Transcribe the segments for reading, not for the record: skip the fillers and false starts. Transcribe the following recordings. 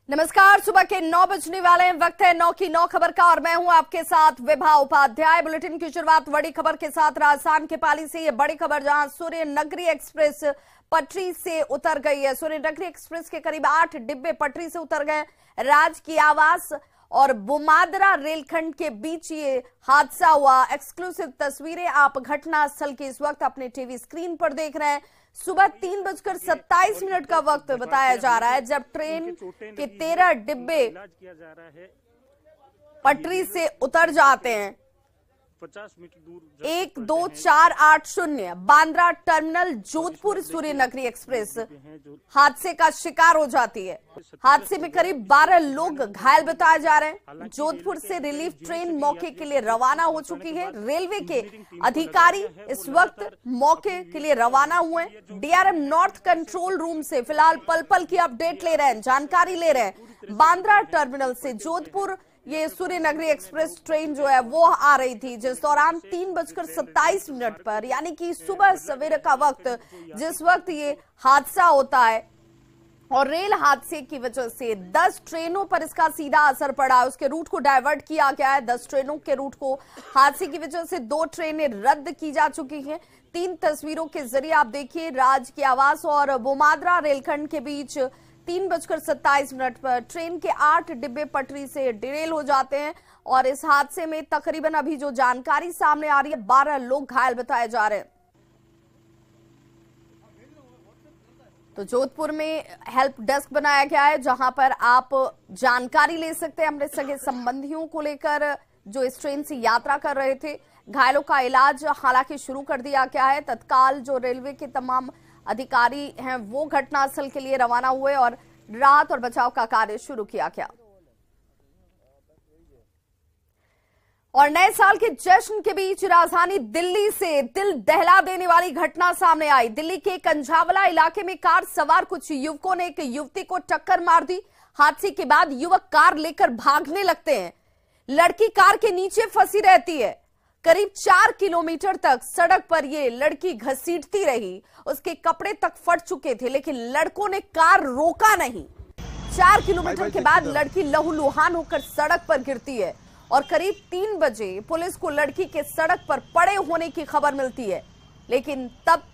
नमस्कार, सुबह के 9 बजने वाले हैं। वक्त है 9 की 9 खबर का और मैं हूं आपके साथ विभा उपाध्याय। बुलेटिन की शुरुआत बड़ी खबर के साथ राजस्थान के पाली से। ये बड़ी खबर जहां सूर्य नगरी एक्सप्रेस पटरी से उतर गई है। सूर्य नगरी एक्सप्रेस के करीब 8 डिब्बे पटरी से उतर गए। राजकीय आवास और बुमादरा रेलखंड के बीच ये हादसा हुआ। एक्सक्लूसिव तस्वीरें आप घटना स्थल की इस वक्त अपने टीवी स्क्रीन पर देख रहे हैं। सुबह 3:27 का वक्त बताया जा रहा है जब ट्रेन के 13 डिब्बे पटरी से उतर जाते हैं। 50 मीटर दूर 12480 बांद्रा टर्मिनल जोधपुर सूर्य नगरी एक्सप्रेस हादसे का शिकार हो जाती है। हादसे में करीब 12 लोग घायल बताए जा रहे हैं। जोधपुर से रिलीफ ट्रेन मौके के लिए रवाना हो चुकी है। रेलवे के अधिकारी इस वक्त मौके के लिए रवाना हुए। डीआरएम नॉर्थ कंट्रोल रूम से फिलहाल पल पल की अपडेट ले रहे हैं, जानकारी ले रहे हैं। बांद्रा टर्मिनल से जोधपुर ये सूर्य नगरी एक्सप्रेस ट्रेन जो है वो आ रही थी, जिस दौरान 3:27 पर यानी कि सुबह सवेरे का वक्त, जिस वक्त ये हादसा होता है और रेल हादसे की वजह से 10 ट्रेनों पर इसका सीधा असर पड़ा है। उसके रूट को डाइवर्ट किया गया है। 10 ट्रेनों के रूट को हादसे की वजह से 2 ट्रेनें रद्द की जा चुकी हैं। 3 तस्वीरों के जरिए आप देखिए, राजकीय आवास और बुमादरा रेलखंड के बीच 3:27 पर ट्रेन के 8 डिब्बे पटरी से डिरेल हो जाते हैं और इस हादसे में तकरीबन अभी जो जानकारी सामने आ रही है 12 लोग घायल बताए जा रहे हैं। तो जोधपुर में हेल्प डेस्क बनाया गया है जहां पर आप जानकारी ले सकते हैं अपने सगे संबंधियों को लेकर जो इस ट्रेन से यात्रा कर रहे थे। घायलों का इलाज हालांकि शुरू कर दिया गया है। तत्काल जो रेलवे के तमाम अधिकारी हैं वो घटनास्थल के लिए रवाना हुए और राहत और बचाव का कार्य शुरू किया गया। और नए साल के जश्न के बीच राजधानी दिल्ली से दिल दहला देने वाली घटना सामने आई। दिल्ली के कंझावला इलाके में कार सवार कुछ युवकों ने एक युवती को टक्कर मार दी। हादसे के बाद युवक कार लेकर भागने लगते हैं। लड़की कार के नीचे फंसी रहती है। करीब 4 किलोमीटर तक सड़क पर ये लड़की घसीटती रही। उसके कपड़े तक फट चुके थे लेकिन लड़कों ने कार रोका नहीं। 4 किलोमीटर के बाद लड़की लहूलुहान होकर सड़क पर गिरती है और करीब 3 बजे पुलिस को लड़की के सड़क पर पड़े होने की खबर मिलती है, लेकिन तब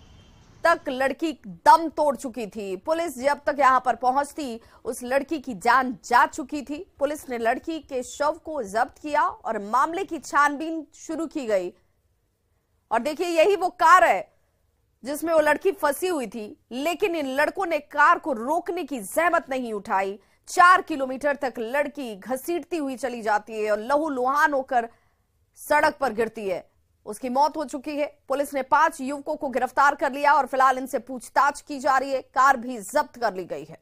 तक लड़की दम तोड़ चुकी थी। पुलिस जब तक यहां पर पहुंचती उस लड़की की जान जा चुकी थी। पुलिस ने लड़की के शव को जब्त किया और मामले की छानबीन शुरू की गई। और देखिए, यही वो कार है जिसमें वो लड़की फंसी हुई थी, लेकिन इन लड़कों ने कार को रोकने की जहमत नहीं उठाई। 4 किलोमीटर तक लड़की घसीटती हुई चली जाती है और लहूलुहान होकर सड़क पर गिरती है। उसकी मौत हो चुकी है। पुलिस ने 5 युवकों को गिरफ्तार कर लिया और फिलहाल इनसे पूछताछ की जा रही है। कार भी जब्त कर ली गई है।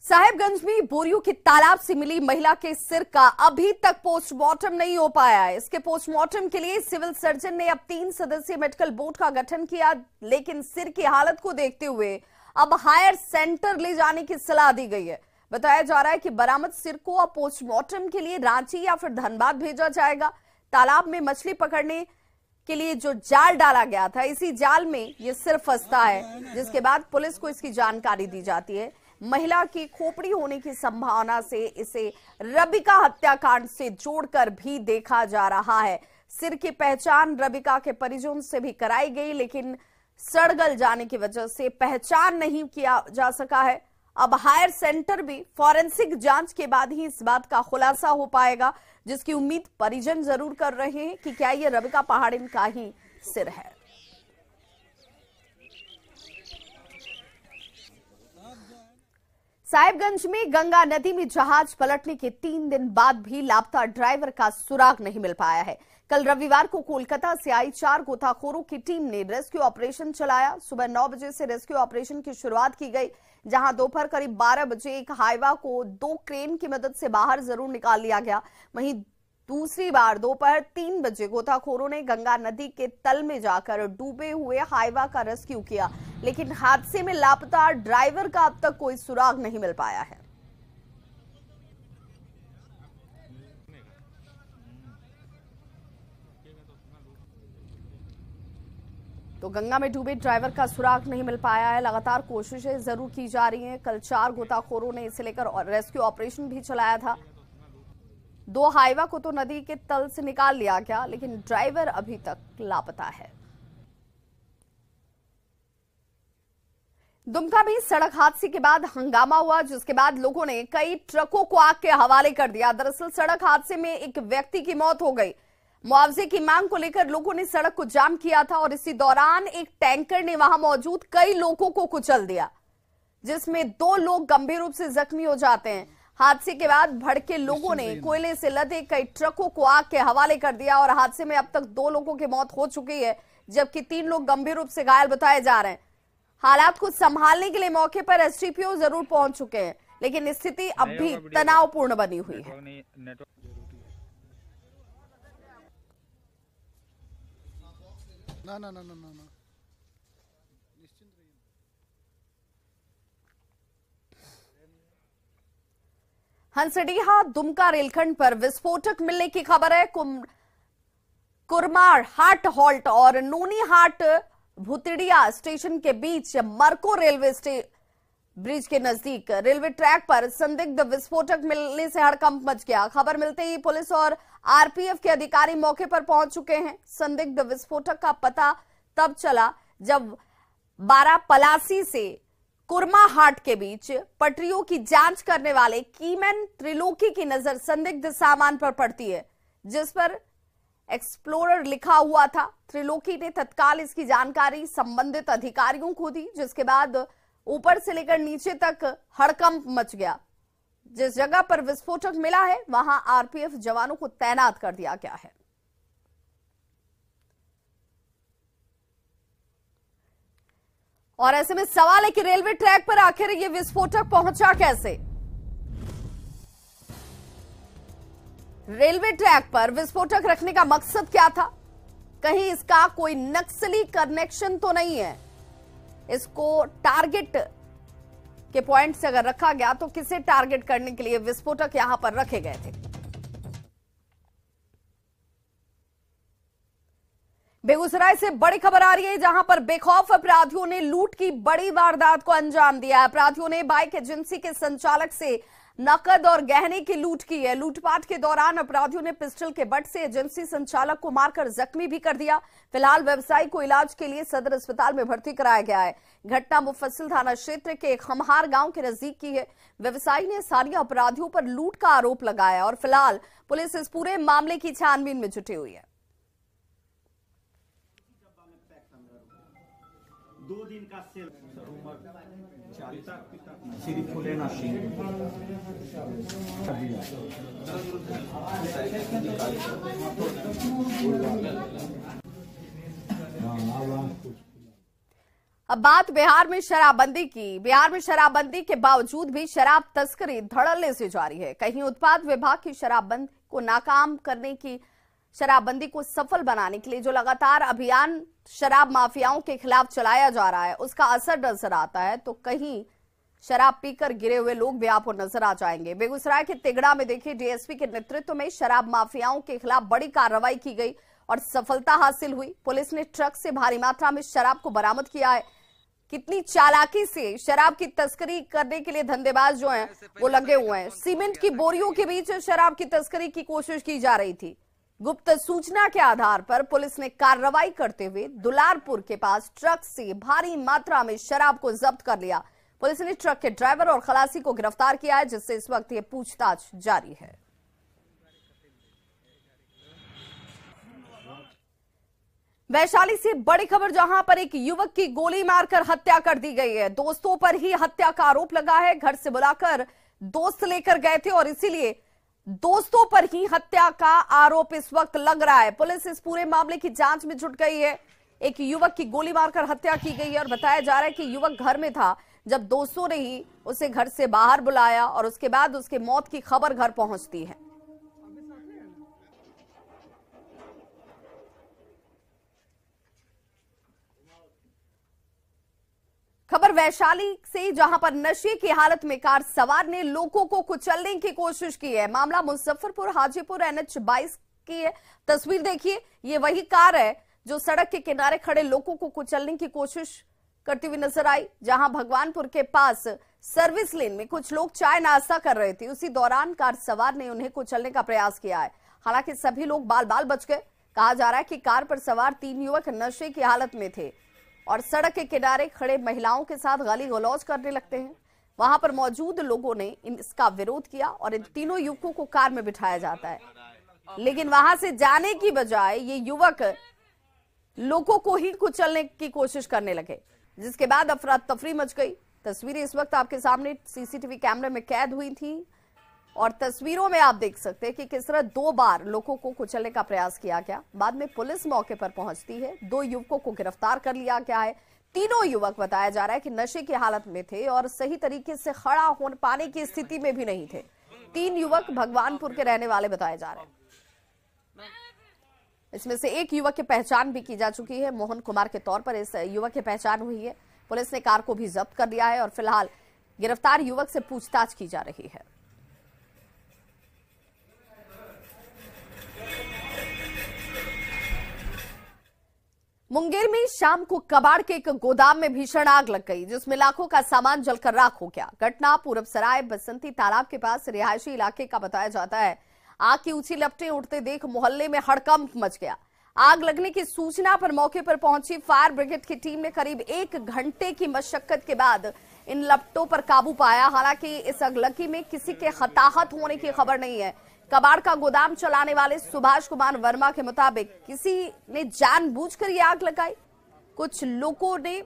साहेबगंज में बोरियों के तालाब से मिली महिला के सिर का अभी तक पोस्टमार्टम नहीं हो पाया है। इसके पोस्टमार्टम के लिए सिविल सर्जन ने अब 3 सदस्यीय मेडिकल बोर्ड का गठन किया, लेकिन सिर की हालत को देखते हुए अब हायर सेंटर ले जाने की सलाह दी गई है। बताया जा रहा है कि बरामद सिर को अब पोस्टमार्टम के लिए रांची या फिर धनबाद भेजा जाएगा। तालाब में मछली पकड़ने के लिए जो जाल डाला गया था, इसी जाल में ये सिर फंसता है, जिसके बाद पुलिस को इसकी जानकारी दी जाती है। महिला की खोपड़ी होने की संभावना से इसे रबिका हत्याकांड से जोड़कर भी देखा जा रहा है। सिर की पहचान रबिका के परिजनों से भी कराई गई, लेकिन सड़गल जाने की वजह से पहचान नहीं किया जा सका है। अब हायर सेंटर भी फॉरेंसिक जांच के बाद ही इस बात का खुलासा हो पाएगा, जिसकी उम्मीद परिजन जरूर कर रहे हैं कि क्या ये रबिका पहाड़िन का ही सिर है। साहिबगंज में गंगा नदी में जहाज पलटने के 3 दिन बाद भी लापता ड्राइवर का सुराग नहीं मिल पाया है। कल रविवार को कोलकाता से आई 4 गोताखोरों की टीम ने रेस्क्यू ऑपरेशन चलाया। सुबह 9 बजे से रेस्क्यू ऑपरेशन की शुरुआत की गई, जहां दोपहर करीब 12 बजे एक हाइवा को 2 क्रेन की मदद से बाहर जरूर निकाल लिया गया। वहीं दूसरी बार दोपहर 3 बजे गोताखोरों ने गंगा नदी के तल में जाकर डूबे हुए हाइवा का रेस्क्यू किया, लेकिन हादसे में लापता ड्राइवर का अब तक कोई सुराग नहीं मिल पाया है। तो गंगा में डूबे ड्राइवर का सुराग नहीं मिल पाया है। लगातार कोशिशें जरूर की जा रही हैं। कल 4 गोताखोरों ने इसे लेकर रेस्क्यू ऑपरेशन भी चलाया था। 2 हाईवा को तो नदी के तल से निकाल लिया गया, लेकिन ड्राइवर अभी तक लापता है। दुमका में सड़क हादसे के बाद हंगामा हुआ, जिसके बाद लोगों ने कई ट्रकों को आग के हवाले कर दिया। दरअसल सड़क हादसे में एक व्यक्ति की मौत हो गई। मुआवजे की मांग को लेकर लोगों ने सड़क को जाम किया था और इसी दौरान एक टैंकर ने वहां मौजूद कई लोगों को कुचल दिया, जिसमें 2 लोग गंभीर रूप से जख्मी हो जाते हैं। हादसे के बाद भड़के लोगों ने कोयले से लदे कई ट्रकों को आग के हवाले कर दिया और हादसे में अब तक 2 लोगों की मौत हो चुकी है, जबकि 3 लोग गंभीर रूप से घायल बताए जा रहे हैं। हालात को संभालने के लिए मौके पर एसडीपीओ जरूर पहुंच चुके हैं, लेकिन स्थिति अब भी तनावपूर्ण बनी हुई है। ना ना ना ना ना ना निश्चिंत रहिए। हंसडीहा दुमका रेलखंड पर विस्फोटक मिलने की खबर है। कुरमार हाट हॉल्ट और नूनी हाट भूतिड़िया स्टेशन के बीच मरको रेलवे ब्रिज के नजदीक रेलवे ट्रैक पर संदिग्ध विस्फोटक मिलने से हड़कंप मच गया। खबर मिलते ही पुलिस और आरपीएफ के अधिकारी मौके पर पहुंच चुके हैं। संदिग्ध विस्फोटक का पता तब चला जब 12 पलासी से कुरमा हाट के बीच पटरियों की जांच करने वाले कीमैन त्रिलोकी की नजर संदिग्ध सामान पर पड़ती है, जिस पर एक्सप्लोरर लिखा हुआ था। त्रिलोकी ने तत्काल इसकी जानकारी संबंधित अधिकारियों को दी, जिसके बाद ऊपर से लेकर नीचे तक हड़कंप मच गया। जिस जगह पर विस्फोटक मिला है वहां आरपीएफ जवानों को तैनात कर दिया गया है। और ऐसे में सवाल है कि रेलवे ट्रैक पर आखिर ये विस्फोटक पहुंचा कैसे। रेलवे ट्रैक पर विस्फोटक रखने का मकसद क्या था? कहीं इसका कोई नक्सली कनेक्शन तो नहीं है? इसको टारगेट के पॉइंट से अगर रखा गया तो किसे टारगेट करने के लिए विस्फोटक यहां पर रखे गए थे? बेगूसराय से बड़ी खबर आ रही है, जहां पर बेखौफ अपराधियों ने लूट की बड़ी वारदात को अंजाम दिया है। अपराधियों ने बाइक एजेंसी के संचालक से नकद और गहने की लूट की है। लूटपाट के दौरान अपराधियों ने पिस्टल के बट से एजेंसी संचालक को मारकर जख्मी भी कर दिया। फिलहाल व्यवसायी को इलाज के लिए सदर अस्पताल में भर्ती कराया गया है। घटना मुफस्सिल थाना क्षेत्र के खमहार गांव के नजदीक की है। व्यवसायी ने स्थानीय अपराधियों पर लूट का आरोप लगाया और फिलहाल पुलिस इस पूरे मामले की छानबीन में जुटी हुई है। 2 दिन का सेल अब बात बिहार में शराबबंदी की। बिहार में शराबबंदी के बावजूद भी शराब तस्करी धड़ल्ले से जारी है। कहीं उत्पाद विभाग की शराबबंदी को नाकाम करने की शराबबंदी को सफल बनाने के लिए जो लगातार अभियान शराब माफियाओं के खिलाफ चलाया जा रहा है, उसका असर नजर आता है। तो कहीं शराब पीकर गिरे हुए लोग भी आपको नजर आ जाएंगे। बेगूसराय के तिगड़ा में देखिए, डीएसपी के नेतृत्व में शराब माफियाओं के खिलाफ बड़ी कार्रवाई की गई और सफलता हासिल हुई। पुलिस ने ट्रक से भारी मात्रा में शराब को बरामद किया है। कितनी चालाकी से शराब की तस्करी करने के लिए धंधेबाज जो हैं वो लगे हुए हैं। सीमेंट की बोरियों के बीच शराब की तस्करी की कोशिश की जा रही थी। गुप्त सूचना के आधार पर पुलिस ने कार्रवाई करते हुए दुलारपुर के पास ट्रक से भारी मात्रा में शराब को जब्त कर लिया। पुलिस ने ट्रक के ड्राइवर और खलासी को गिरफ्तार किया है, जिससे इस वक्त ये पूछताछ जारी है। वैशाली से बड़ी खबर, जहां पर एक युवक की गोली मारकर हत्या कर दी गई है। दोस्तों पर ही हत्या का आरोप लगा है। घर से बुलाकर दोस्त लेकर गए थे और इसीलिए दोस्तों पर ही हत्या का आरोप इस वक्त लग रहा है। पुलिस इस पूरे मामले की जांच में जुट गई है। एक युवक की गोली मारकर हत्या की गई है और बताया जा रहा है कि युवक घर में था जब दोस्तों ने ही उसे घर से बाहर बुलाया और उसके बाद उसके मौत की खबर घर पहुंचती है। खबर वैशाली से, जहां पर नशे की हालत में कार सवार ने लोगों को कुचलने की कोशिश की है। मामला मुजफ्फरपुर हाजीपुर NH 22 की है। तस्वीर देखिए, ये वही कार है जो सड़क के किनारे खड़े लोगों को कुचलने की कोशिश करती हुई नजर आई। जहां भगवानपुर के पास सर्विस लेन में कुछ लोग चाय नाश्ता कर रहे थे, उसी दौरान कार सवार ने उन्हें कुचलने का प्रयास किया है। हालांकि सभी लोग बाल बाल बच गए। कहा जा रहा है कि कार पर सवार 3 युवक नशे की हालत में थे और सड़क के किनारे खड़े महिलाओं के साथ गाली गलौज करने लगते हैं। वहां पर मौजूद लोगों ने इसका विरोध किया और इन तीनों युवकों को कार में बिठाया जाता है, लेकिन वहां से जाने की बजाय ये युवक लोगों को ही कुचलने की कोशिश करने लगे, जिसके बाद अफरा तफरी मच गई। तस्वीरें इस वक्त आपके सामने सीसीटीवी कैमरे में कैद हुई थी और तस्वीरों में आप देख सकते हैं कि किस तरह 2 बार लोगों को कुचलने का प्रयास किया गया। बाद में पुलिस मौके पर पहुंचती है। 2 युवकों को गिरफ्तार कर लिया गया है। तीनों युवक बताया जा रहा है कि नशे की हालत में थे और सही तरीके से खड़ा हो पाने की स्थिति में भी नहीं थे। 3 युवक भगवानपुर के रहने वाले बताए जा रहे हैं। इसमें से एक युवक की पहचान भी की जा चुकी है। मोहन कुमार के तौर पर इस युवक की पहचान हुई है। पुलिस ने कार को भी जब्त कर लिया है और फिलहाल गिरफ्तार युवक से पूछताछ की जा रही है। मुंगेर में शाम को कबाड़ के एक गोदाम में भीषण आग लग गई, जिसमें लाखों का सामान जलकर राख हो गया। घटना पूरबसराय बसंती तालाब के पास रिहायशी इलाके का बताया जाता है। आग की ऊंची लपटें उठते देख मोहल्ले में हड़कंप मच गया। आग लगने की सूचना पर मौके पर पहुंची फायर ब्रिगेड की टीम ने करीब 1 घंटे की मशक्कत के बाद इन लपटों पर काबू पाया। हालांकि इस अगलगी में किसी के हताहत होने की खबर नहीं है। कबाड़ का गोदाम चलाने वाले सुभाष कुमार वर्मा के मुताबिक किसी ने जानबूझकर ये आग लगाई। कुछ लोगों ने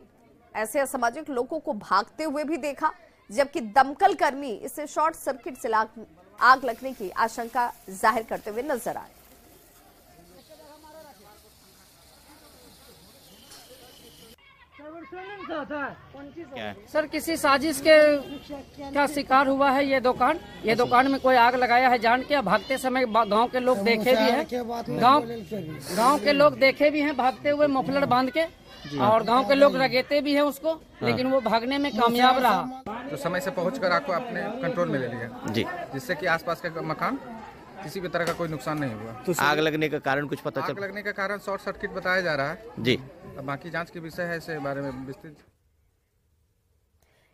ऐसे असामाजिक लोगों को भागते हुए भी देखा, जबकि दमकल कर्मी इसे शॉर्ट सर्किट से आग लगने की आशंका जाहिर करते हुए नजर आए। सर किसी साजिश के का शिकार हुआ है ये दुकान। ये दुकान में कोई आग लगाया है जान के। भागते समय गांव के लोग देखे भी हैं। गांव के लोग देखे भी हैं भागते हुए मफलर बांध के, और गांव के लोग रगेते भी हैं उसको, लेकिन वो भागने में कामयाब रहा। तो समय से पहुंचकर आग को अपने कंट्रोल में ले लिया जी, जिससे कि आसपास के मकान किसी भी तरह का कोई नुकसान नहीं हुआ। तो आग लगने का कारण कुछ पता चला? आग लगने का कारण शॉर्ट सर्किट बताया जा रहा है जी। अब बाकी जांच के विषय है, इस बारे में विस्तृत।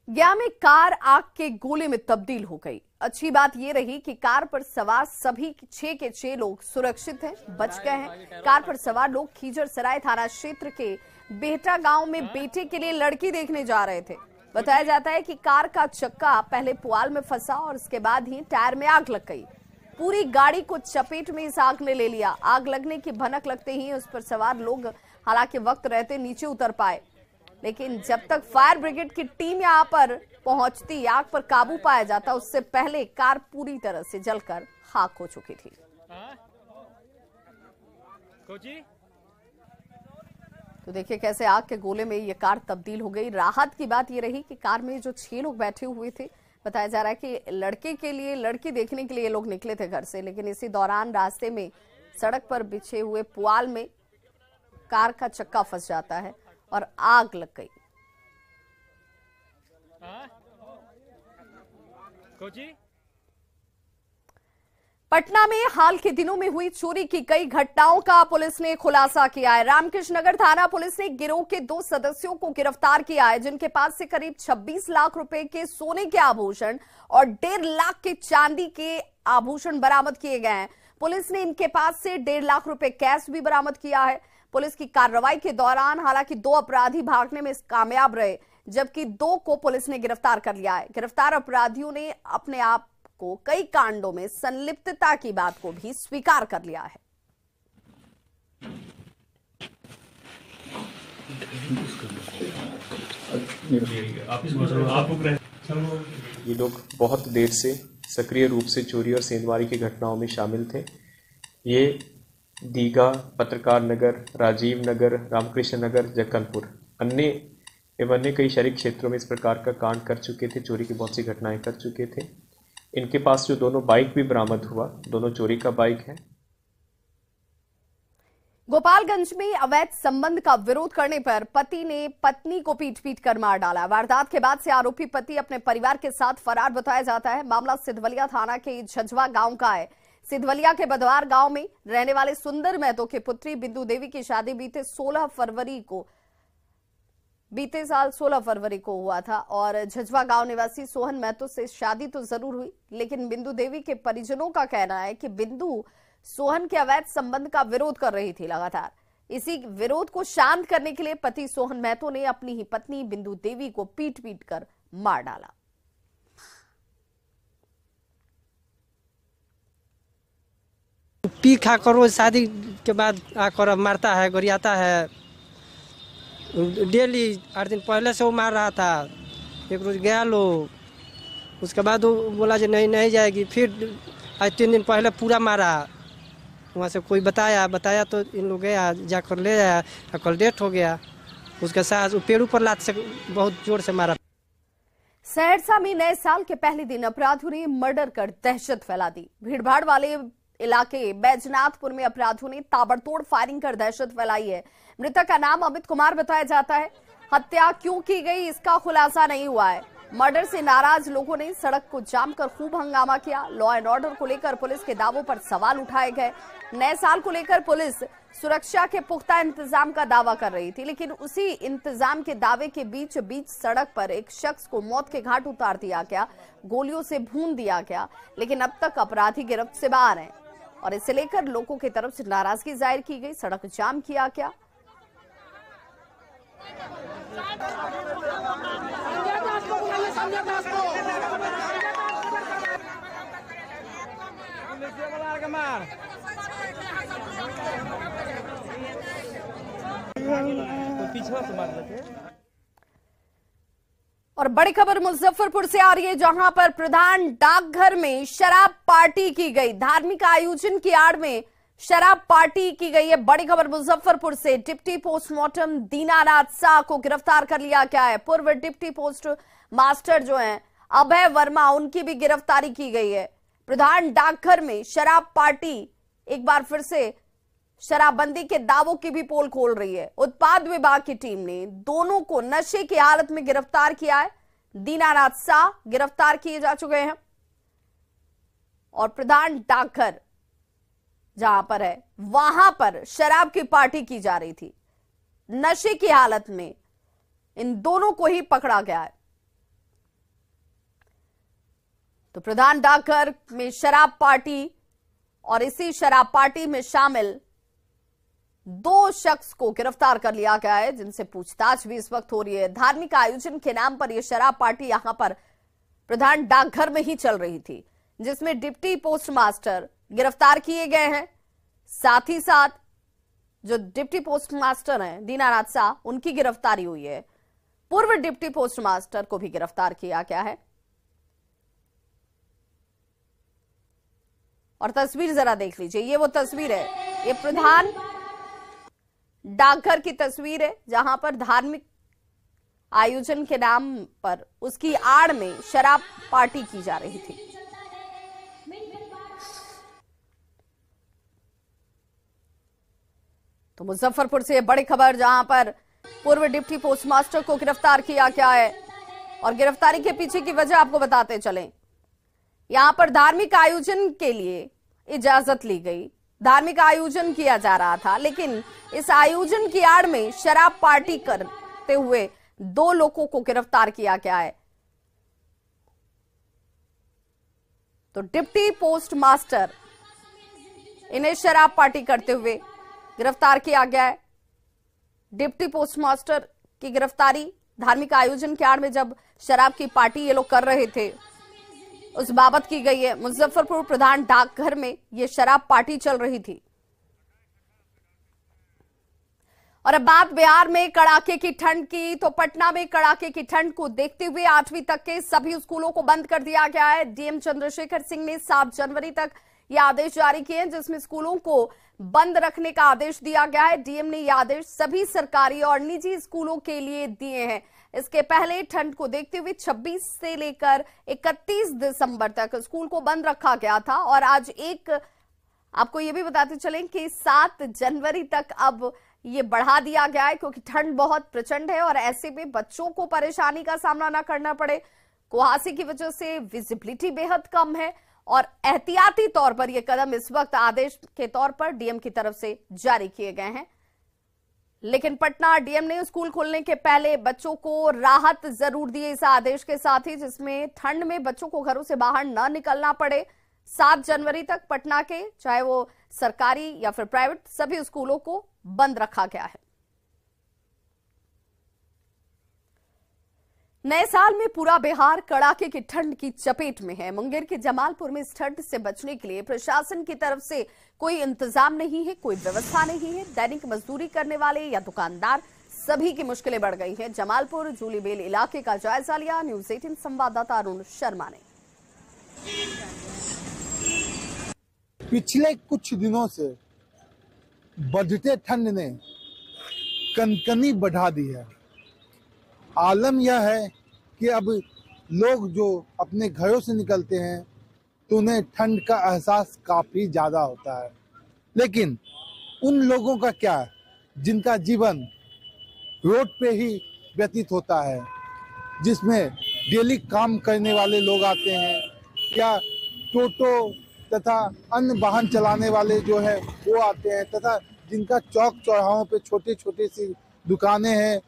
गया में कार आग के गोले में तब्दील हो गई। अच्छी बात यह रही कि कार पर सवार सभी 6 के 6 लोग सुरक्षित हैं, बच गए हैं। कार पर सवार लोग खीजरसराय थाना क्षेत्र के बेहटा गांव में बेटे के लिए लड़की देखने जा रहे थे। बताया जाता है कि कार का चक्का पहले पुआल में फंसा और उसके बाद ही टायर में आग लग गई। पूरी गाड़ी को चपेट में इस आग ने ले लिया। आग लगने की भनक लगते ही उस पर सवार लोग हालांकि वक्त रहते नीचे उतर पाए, लेकिन जब तक फायर ब्रिगेड की टीम यहां पर पहुंचती, आग पर काबू पाया जाता, उससे पहले कार पूरी तरह से जलकर खाक हो चुकी थी। तो देखिए कैसे आग के गोले में ये कार तब्दील हो गई। राहत की बात ये रही कि कार में जो 6 लोग बैठे हुए थे, बताया जा रहा है कि लड़की देखने के लिए लोग निकले थे घर से, लेकिन इसी दौरान रास्ते में सड़क पर बिछे हुए पुआल में कार का चक्का फंस जाता है और आग लग गई। पटना में हाल के दिनों में हुई चोरी की कई घटनाओं का पुलिस ने खुलासा किया है। रामकृष्ण नगर थाना पुलिस ने गिरोह के 2 सदस्यों को गिरफ्तार किया है, जिनके पास से करीब 26 लाख रुपए के सोने के आभूषण और 1.5 लाख के चांदी के आभूषण बरामद किए गए हैं। पुलिस ने इनके पास से 1.5 लाख रुपए कैश भी बरामद किया है। पुलिस की कार्रवाई के दौरान हालांकि 2 अपराधी भागने में कामयाब रहे, जबकि 2 को पुलिस ने गिरफ्तार कर लिया है। गिरफ्तार अपराधियों ने अपने आप को कई कांडों में संलिप्तता की बात को भी स्वीकार कर लिया है। ये लोग बहुत देर से सक्रिय रूप से चोरी और सेंधमारी की घटनाओं में शामिल थे। ये दीघा, पत्रकार नगर, राजीव नगर, रामकृष्ण नगर, जक्कनपुर अन्य कई शहरी क्षेत्रों में इस प्रकार का कांड कर चुके थे। चोरी की बहुत सी घटनाएं कर चुके थे। इनके पास जो 2 बाइक भी बरामद हुआ, दोनों चोरी का बाइक है। गोपालगंज में अवैध संबंध का विरोध करने पर पति ने पत्नी को पीट कर मार डाला। वारदात के बाद से आरोपी पति अपने परिवार के साथ फरार बताया जाता है। मामला सिधवलिया थाना के झझवा गांव का है। सिधवलिया के बधवार गांव में रहने वाले सुंदर महतो की पुत्री बिंदु देवी की शादी बीते साल 16 फरवरी को हुआ था और झज्वा गांव निवासी सोहन महतो से शादी तो जरूर हुई, लेकिन बिंदु देवी के परिजनों का कहना है कि बिंदु सोहन के अवैध संबंध का विरोध कर रही थी लगातार। इसी विरोध को शांत करने के लिए पति सोहन महतो ने अपनी ही पत्नी बिंदु देवी को पीट कर मार डाला। पी खा कर रोज शादी के बाद आकर मारता है, गरियाता है। डेली 8 दिन पहले से वो मार रहा था। एक रोज गया लोग, उसके बाद वो बोला जो नहीं जाएगी। फिर आज 3 दिन पहले पूरा मारा। वहाँ से कोई बताया तो इन लोग गया, जाकर ले आया। कल डेथ हो गया। उसके साथ पेड़ों पर लात से बहुत जोर से मारा। सहरसा में नए साल के पहले दिन अपराधियों ने मर्डर कर दहशत फैला दी। भीड़भाड़ वाले इलाके बैजनाथपुर में अपराधियों ने ताबड़तोड़ फायरिंग कर दहशत फैलाई है। मृतक का नाम अमित कुमार बताया जाता है। हत्या क्यों की गई इसका खुलासा नहीं हुआ है। मर्डर से नाराज लोगों ने सड़क को जाम कर खूब हंगामा किया। लॉ एंड ऑर्डर को लेकर पुलिस के दावों पर सवाल उठाए गए। नए साल को लेकर पुलिस सुरक्षा के पुख्ता इंतजाम का दावा कर रही थी, लेकिन उसी इंतजाम के दावे के बीच सड़क पर एक शख्स को मौत के घाट उतार दिया गया, गोलियों से भून दिया गया। लेकिन अब तक अपराधी गिरफ्त से बाहर हैं और इसे लेकर लोगों की तरफ से नाराजगी जाहिर की गई। सड़क जाम किया गया। और बड़ी खबर मुजफ्फरपुर से आ रही है, जहां पर प्रधान डाकघर में शराब पार्टी की गई। धार्मिक आयोजन की आड़ में शराब पार्टी की गई है। बड़ी खबर मुजफ्फरपुर से। डिप्टी पोस्टमार्टम दीनानाथ शाह को गिरफ्तार कर लिया गया है। पूर्व डिप्टी पोस्ट मास्टर जो हैं अभय वर्मा, उनकी भी गिरफ्तारी की गई है। प्रधान डाकघर में शराब पार्टी एक बार फिर से शराबबंदी के दावों की भी पोल खोल रही है। उत्पाद विभाग की टीम ने दोनों को नशे की हालत में गिरफ्तार किया है। दीनानाथ शाह गिरफ्तार किए जा चुके हैं और प्रधान डाकघर जहां पर है वहां पर शराब की पार्टी की जा रही थी। नशे की हालत में इन दोनों को ही पकड़ा गया है। तो प्रधान डाकघर में शराब पार्टी और इसी शराब पार्टी में शामिल 2 शख्स को गिरफ्तार कर लिया गया है, जिनसे पूछताछ भी इस वक्त हो रही है। धार्मिक आयोजन के नाम पर यह शराब पार्टी यहां पर प्रधान डाकघर में ही चल रही थी, जिसमें डिप्टी पोस्ट मास्टर गिरफ्तार किए गए हैं। साथ ही साथ जो डिप्टी पोस्ट मास्टर हैं दीनानाथ शाह, उनकी गिरफ्तारी हुई है। पूर्व डिप्टी पोस्ट मास्टर को भी गिरफ्तार किया गया है। और तस्वीर जरा देख लीजिए, ये वो तस्वीर है, ये प्रधान डाकघर की तस्वीर है, जहां पर धार्मिक आयोजन के नाम पर उसकी आड़ में शराब पार्टी की जा रही थी। तो मुजफ्फरपुर से बड़ी खबर, जहां पर पूर्व डिप्टी पोस्टमास्टर को गिरफ्तार किया गया है और गिरफ्तारी के पीछे की वजह आपको बताते चलें। यहां पर धार्मिक आयोजन के लिए इजाजत ली गई, धार्मिक आयोजन किया जा रहा था, लेकिन इस आयोजन की आड़ में शराब पार्टी करते हुए 2 लोगों को गिरफ्तार किया गया है। तो डिप्टी पोस्ट मास्टर, इन्हें शराब पार्टी करते हुए गिरफ्तार किया गया है। डिप्टी पोस्ट मास्टर की गिरफ्तारी धार्मिक आयोजन के आड़ में जब शराब की पार्टी ये लोग कर रहे थे उस बाबत की गई है। मुजफ्फरपुर प्रधान डाकघर में ये शराब पार्टी चल रही थी। और अब बात बिहार में कड़ाके की ठंड की, तो पटना में कड़ाके की ठंड को देखते हुए 8वीं तक के सभी स्कूलों को बंद कर दिया गया है। डीएम चंद्रशेखर सिंह ने 7 जनवरी तक ये आदेश जारी किए हैं, जिसमें स्कूलों को बंद रखने का आदेश दिया गया है। डीएम ने यह आदेश सभी सरकारी और निजी स्कूलों के लिए दिए हैं। इसके पहले ठंड को देखते हुए 26 से लेकर 31 दिसंबर तक स्कूल को बंद रखा गया था और आज आपको ये भी बताते चलें कि 7 जनवरी तक अब ये बढ़ा दिया गया है, क्योंकि ठंड बहुत प्रचंड है और ऐसे में बच्चों को परेशानी का सामना ना करना पड़े। कुहासे की वजह से विजिबिलिटी बेहद कम है और एहतियाती तौर पर यह कदम इस वक्त आदेश के तौर पर डीएम की तरफ से जारी किए गए हैं। लेकिन पटना डीएम ने स्कूल खुलने के पहले बच्चों को राहत जरूर दी इस आदेश के साथ ही, जिसमें ठंड में बच्चों को घरों से बाहर न निकलना पड़े। 7 जनवरी तक पटना के चाहे वो सरकारी या फिर प्राइवेट सभी स्कूलों को बंद रखा गया है। नए साल में पूरा बिहार कड़ाके की ठंड की चपेट में है। मुंगेर के जमालपुर में इस ठंड से बचने के लिए प्रशासन की तरफ से कोई इंतजाम नहीं है, कोई व्यवस्था नहीं है। दैनिक मजदूरी करने वाले या दुकानदार सभी की मुश्किलें बढ़ गई हैं। जमालपुर जूलीबेल इलाके का जायजा लिया न्यूज़ 18 संवाददाता अरुण शर्मा ने। पिछले कुछ दिनों से बढ़ते ठंड ने कनकनी बढ़ा दी है। आलम यह है कि अब लोग जो अपने घरों से निकलते हैं तो उन्हें ठंड का एहसास काफी ज्यादा होता है, लेकिन उन लोगों का क्या जिनका जीवन रोड पे ही व्यतीत होता है, जिसमें डेली काम करने वाले लोग आते हैं या टोटो तथा अन्य वाहन चलाने वाले जो है वो आते हैं, तथा जिनका चौक चौराहों पे छोटे छोटे सी दुकानें हैं,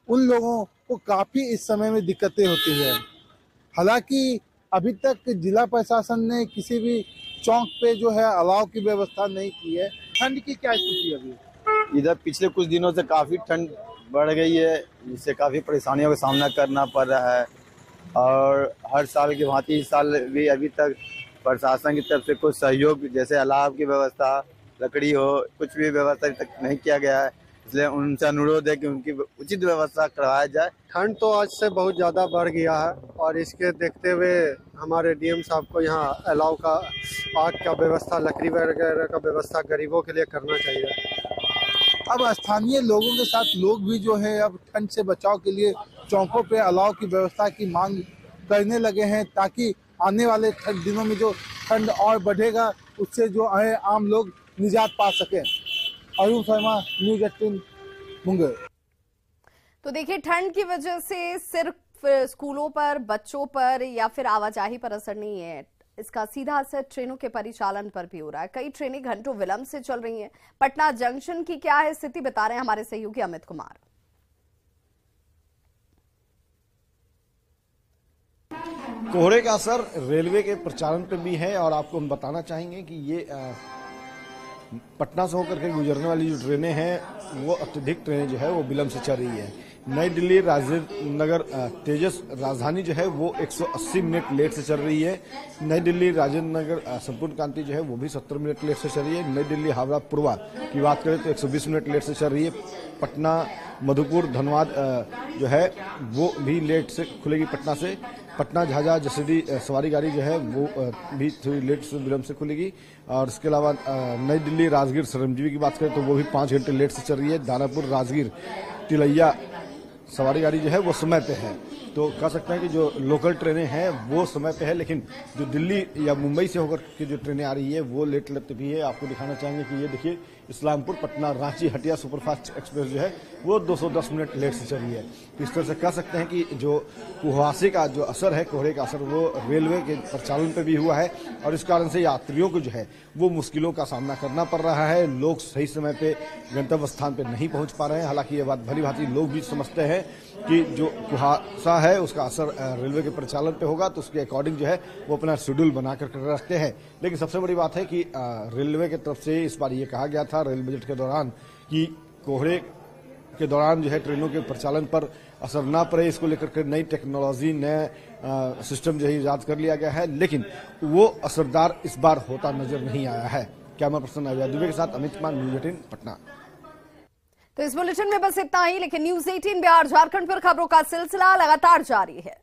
उन लोगों को काफी इस समय में दिक्कतें होती है। हालांकि अभी तक जिला प्रशासन ने किसी भी चौक पे जो है अलाव की व्यवस्था नहीं की है। ठंड की क्या स्थिति है अभी? इधर पिछले कुछ दिनों से काफी ठंड बढ़ गई है, जिससे काफी परेशानियों का सामना करना पड़ रहा है। और हर साल की भांति इस साल भी अभी तक प्रशासन की तरफ से कुछ सहयोग जैसे अलाव की व्यवस्था, लकड़ी हो, कुछ भी व्यवस्था अभी तक नहीं किया गया है। इसलिए उनसे अनुरोध है कि उनकी उचित व्यवस्था करवाया जाए। ठंड तो आज से बहुत ज़्यादा बढ़ गया है और इसके देखते हुए हमारे डीएम साहब को यहाँ अलाव का, आग का व्यवस्था, लकड़ी वगैरह का व्यवस्था गरीबों के लिए करना चाहिए। अब स्थानीय लोगों के साथ लोग भी जो है अब ठंड से बचाव के लिए चौकों पे अलाव की व्यवस्था की मांग करने लगे हैं, ताकि आने वाले दिनों में जो ठंड और बढ़ेगा उससे जो है आम लोग निजात पा सकें। अरुण शर्मा, न्यूज़ 18 मुंगेर। तो देखिए, ठंड की वजह से सिर्फ स्कूलों पर, बच्चों पर या फिर आवाजाही पर असर नहीं है, इसका सीधा असर ट्रेनों के परिचालन पर भी हो रहा है। कई ट्रेनें घंटों विलंब से चल रही हैं। पटना जंक्शन की क्या है स्थिति, बता रहे हैं हमारे सहयोगी अमित कुमार। कोहरे का असर रेलवे के परिचालन पर भी है और आपको हम बताना चाहेंगे कि ये पटना से होकर के गुजरने वाली जो ट्रेनें हैं वो अत्यधिक ट्रेनें जो है वो विलंब से चल रही है। नई दिल्ली राजेंद्र नगर तेजस राजधानी जो है वो 180 मिनट लेट से चल रही है। नई दिल्ली राजेंद्र नगर संपूर्ण क्रांति जो है वो भी 70 मिनट लेट से चल रही है। नई दिल्ली हावड़ा पूर्वा की बात करें तो 120 मिनट लेट से चल रही है। पटना मधुपुर धनबाद जो है वो भी लेट से खुलेगी। पटना से पटना झाझा जसीडी सवारी गाड़ी जो है वो भी थोड़ी लेट से विलंब से खुलेगी। और इसके अलावा नई दिल्ली राजगीर श्रमजीवी की बात करें तो वो भी 5 घंटे लेट से चल रही है। दानापुर राजगीर तिलैया सवारी गाड़ी जो है वो समय पे है। तो कह सकते हैं कि जो लोकल ट्रेनें हैं वो समय पे है, लेकिन जो दिल्ली या मुंबई से होकर के जो ट्रेनें आ रही है वो लेट लगती भी है। आपको दिखाना चाहेंगे कि ये देखिए, इस्लामपुर पटना रांची हटिया सुपरफास्ट एक्सप्रेस जो है वो 210 मिनट लेट से चली है। इस तरह से कह सकते हैं कि जो कुहासे का जो असर है, कोहरे का असर, वो रेलवे के परिचालन पर भी हुआ है और इस कारण से यात्रियों को जो है वो मुश्किलों का सामना करना पड़ रहा है। लोग सही समय पे गंतव्य स्थान पे नहीं पहुंच पा रहे हैं। हालांकि ये बात भली भांति लोग भी समझते हैं कि जो कुहासा है उसका असर रेलवे के परिचालन पे होगा, तो उसके अकॉर्डिंग जो है वो अपना शेड्यूल बनाकर रखते हैं। लेकिन सबसे बड़ी बात है कि रेलवे की तरफ से इस बार ये कहा गया था रेल बजट के दौरान कि कोहरे के दौरान जो है ट्रेनों के परिचालन पर असर ना पड़े। इसको लेकर के नई टेक्नोलॉजी, नए सिस्टम जो है ईजाद कर लिया गया है, लेकिन वो असरदार इस बार होता नजर नहीं आया है। कैमरा पर्सन अजय दुबे के साथ अमित कुमार, न्यूज़ 18 पटना। तो इस बुलेटिन में बस इतना ही, लेकिन न्यूज़ 18 बिहार झारखंड पर खबरों का सिलसिला लगातार जारी है।